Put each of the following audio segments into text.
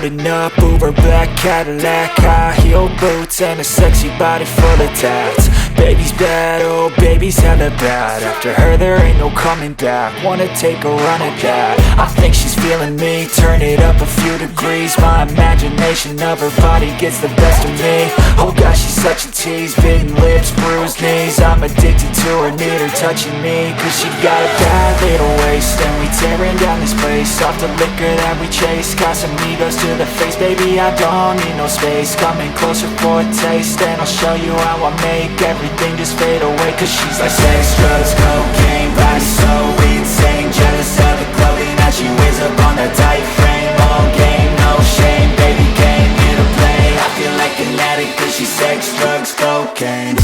Pulling up, Uber black Cadillac, high heel boots and a sexy body full of tats. Baby's bad, oh baby's hella bad. After her there ain't no coming back. Wanna take a run at that. I think she's feeling me, turn it up a few degrees. My imagination of her body gets the best of me. Oh gosh, she's such a tease, bitten lips, bruised knees. I'm addicted to her, need her touching me. Cause she got a bad little waist, and we tearing down this place. Off the liquor that we chase, got some egos to the face. Baby, I don't need no space. Coming closer for a taste, and I'll show you how I make everything just fade away. Cause she's like sex, drugs, cocaine, body so insane. Jealous of the clothing that she wears up on that tight frame. All game, no shame, baby came here to play. I feel like an addict cause she's sex, drugs, cocaine.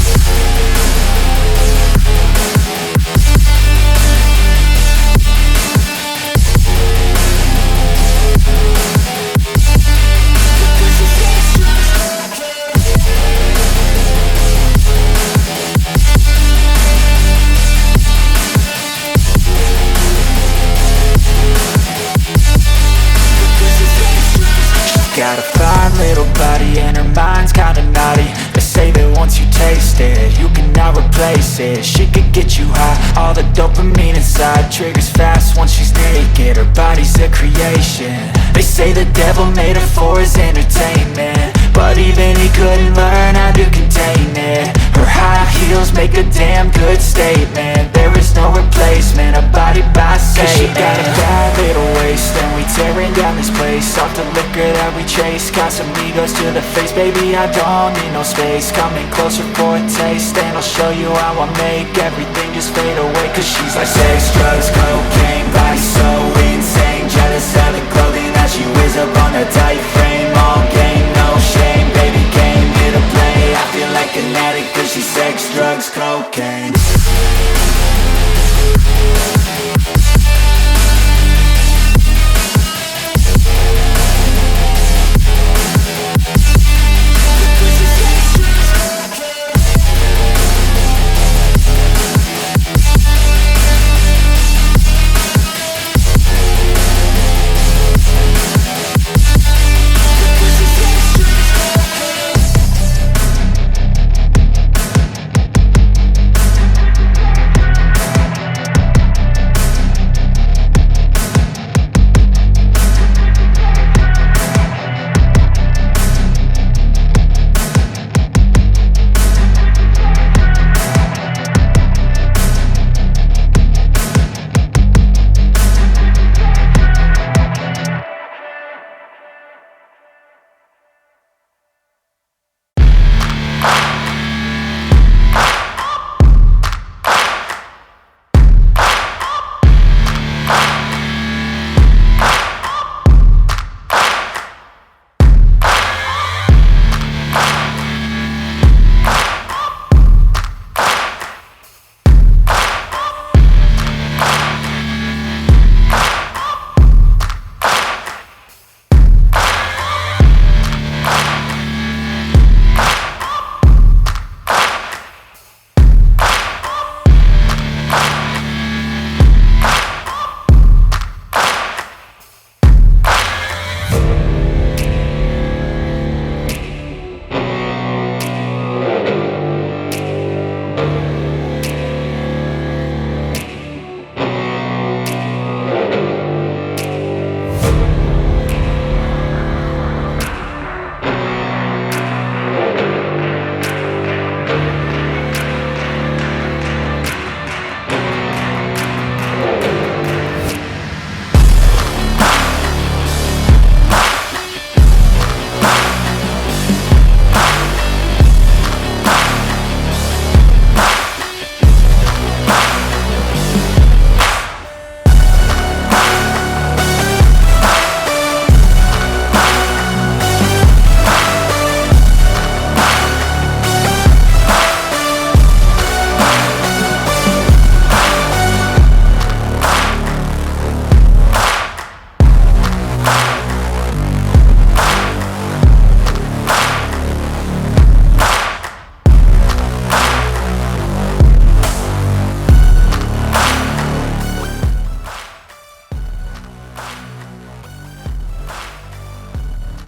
Got a fine little body and her mind's kinda naughty. They say that once you taste it, you cannot replace it. She could get you high, all the dopamine inside triggers fast once she's naked. Her body's a creation. They say the devil made her for his entertainment, but even he couldn't learn how to contain it. Her high heels make a damn good statement. There is no replacement, a body by Satan. Cause she got a bad little waist, and we tearing down this place. Off the liquor that we chase, got some egos to the face. Baby, I don't need no space. Coming closer for a taste, and I'll show you how I make everything just fade away. Cause she's like sex, drugs, cocaine, body so insane. Jealous of the clothing that she wears up on her tight frame.